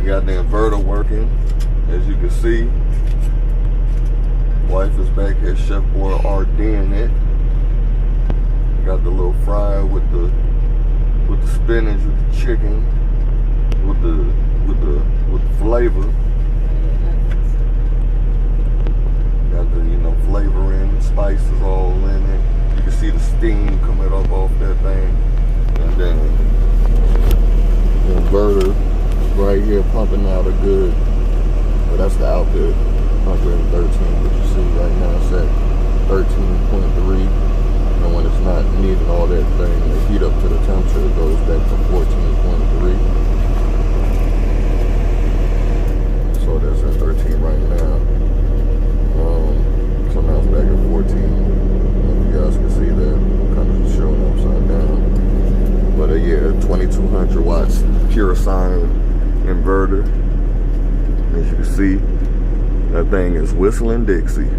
got the inverter working, as you can see. Wife is back here, Chef Boy RDing it. Got the little fryer with the spinach, with the chicken, with the flavor. Got the flavoring, spices all in it. You can see the steam coming up off that thing, and then the inverter right here pumping out a good. Well, that's the output, 113. But you see right now it's at 13.3. And when it's not needing all that thing to heat up to the temperature, it goes back to 14.3. So that's at 13 right now. So now it's back at 14. If you guys can see that, kind of showing upside down. But yeah, 2200 watts pure sine inverter. As you can see, that thing is whistling Dixie,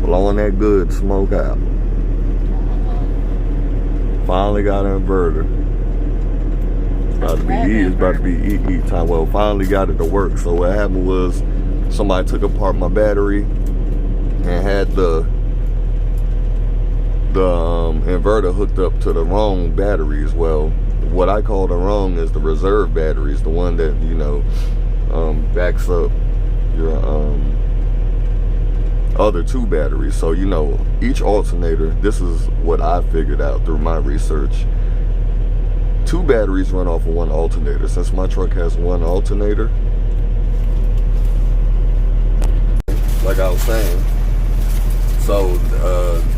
blowing that good smoke out. Finally got an inverter. It's about to be eat time. Well, finally got it to work. So what happened was somebody took apart my battery and had the inverter hooked up to the wrong batteries. Well, what I call the wrong is the reserve batteries, the one that backs up your other two batteries. So each alternator, this is what I figured out through my research, 2 batteries run off of one alternator. Since my truck has one alternator, like I was saying, so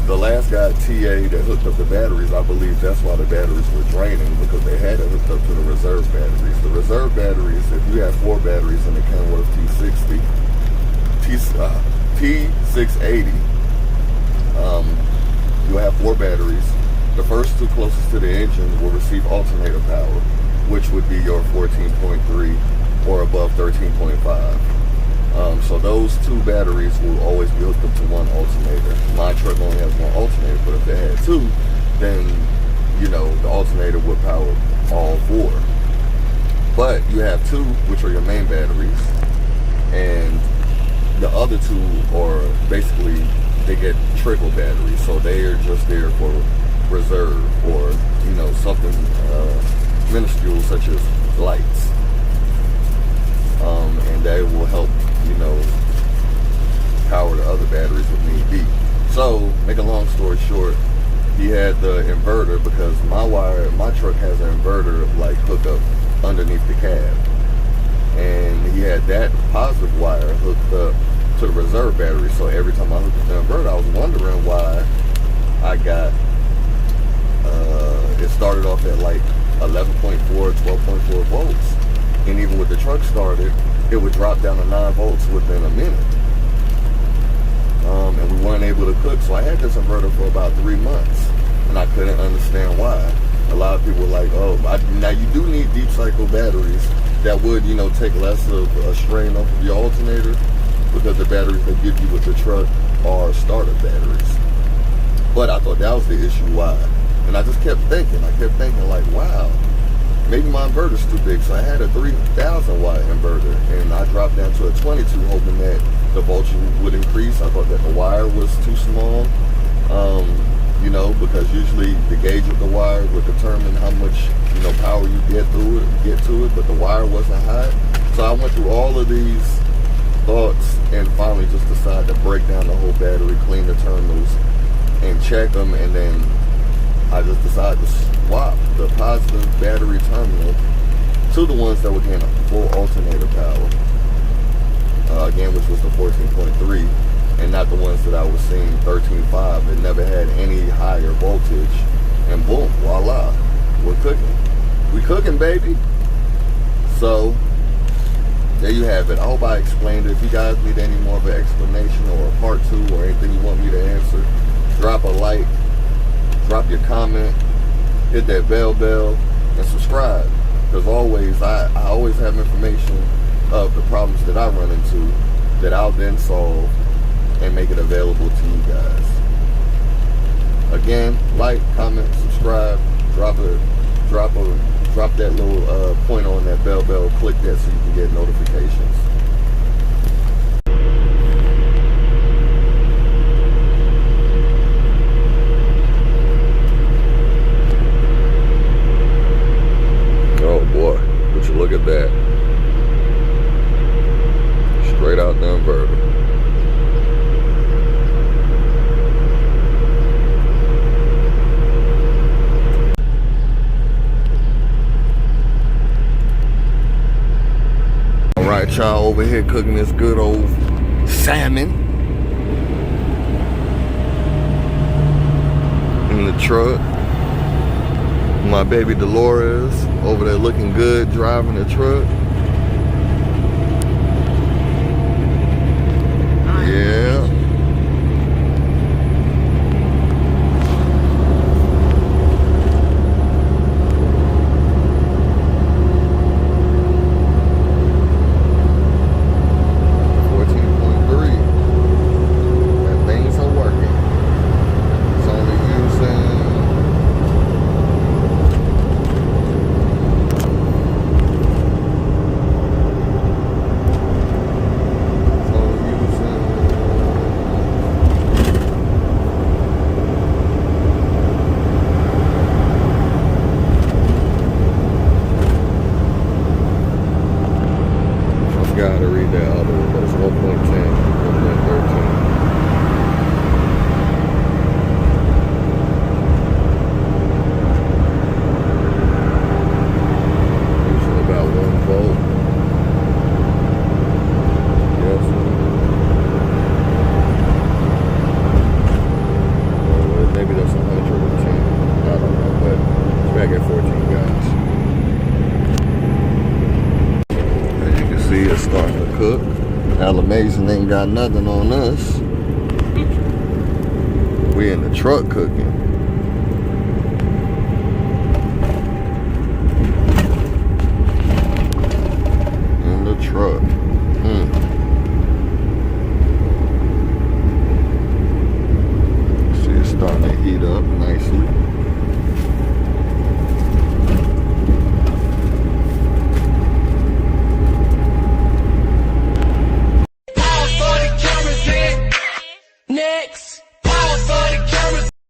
the last guy, TA, that hooked up the batteries, I believe that's why the batteries were draining, because they had it hooked up to the reserve batteries. The reserve batteries, if you have 4 batteries in the Kenworth T60, T680, you'll have 4 batteries. The first 2 closest to the engine will receive alternator power, which would be your 14.3 or above 13.5. So those 2 batteries will always be hooked up to one alternator. My truck only has one alternator, but if it had 2, then the alternator would power all 4. But you have 2, which are your main batteries, and the other 2 are basically, they get trickle batteries, so they are just there for reserve or something minuscule such as lights, and they will help power the other batteries if need be. So, make a long story short, he had the inverter, because my truck has an inverter hooked up underneath the cab, and he had that positive wire hooked up to the reserve battery. So every time I hooked up the inverter, I was wondering why I got it started off at 11.4, 12.4 volts, and even with the truck started, it would drop down to 9 volts within a minute. And we weren't able to cook, so I had this inverter for about 3 months, and I couldn't understand why. A lot of people were like, oh, now you do need deep cycle batteries that would, take less of a strain off of your alternator, because the batteries they give you with the truck are starter batteries. But I thought that was the issue why. And I just kept thinking wow, maybe my inverter's too big. So I had a 3,000 watt inverter, and I dropped down to a 22, hoping that the voltage would increase. I thought that the wire was too small, because usually the gauge of the wire would determine how much, power you get to it, but the wire wasn't hot. So I went through all of these thoughts and finally just decided to break down the whole battery, clean the terminals, and check them, and then I just decided to swap the positive battery terminal to the ones that were getting full alternator power, again, which was the 14.3, and not the ones that I was seeing 13.5. It never had any higher voltage, and boom, voila, we're cooking. We cooking, baby. So there you have it. I hope I explained it. If you guys need any more of an explanation or a part 2 or anything you want me to answer, drop a like, drop your comment, hit that bell, and subscribe. Because always, I always have information of the problems that I run into that I'll then solve and make it available to you guys. Again, like, comment, subscribe, drop a drop that little point on that bell, click that so you can get notifications. Oh boy, would you look at that. Straight out the inverter. Alright, y'all, over here cooking this good old salmon in the truck. My baby Dolores over there looking good driving the truck. Yeah. Gotta read that other one, but it's 1.10, 1.13. Usually about 1 volt. Yes. Well, maybe that's 110. I don't know, but it's back at 14 guys. See, it's starting to cook. Amazing ain't got nothing on us. We in the truck cooking. In the truck.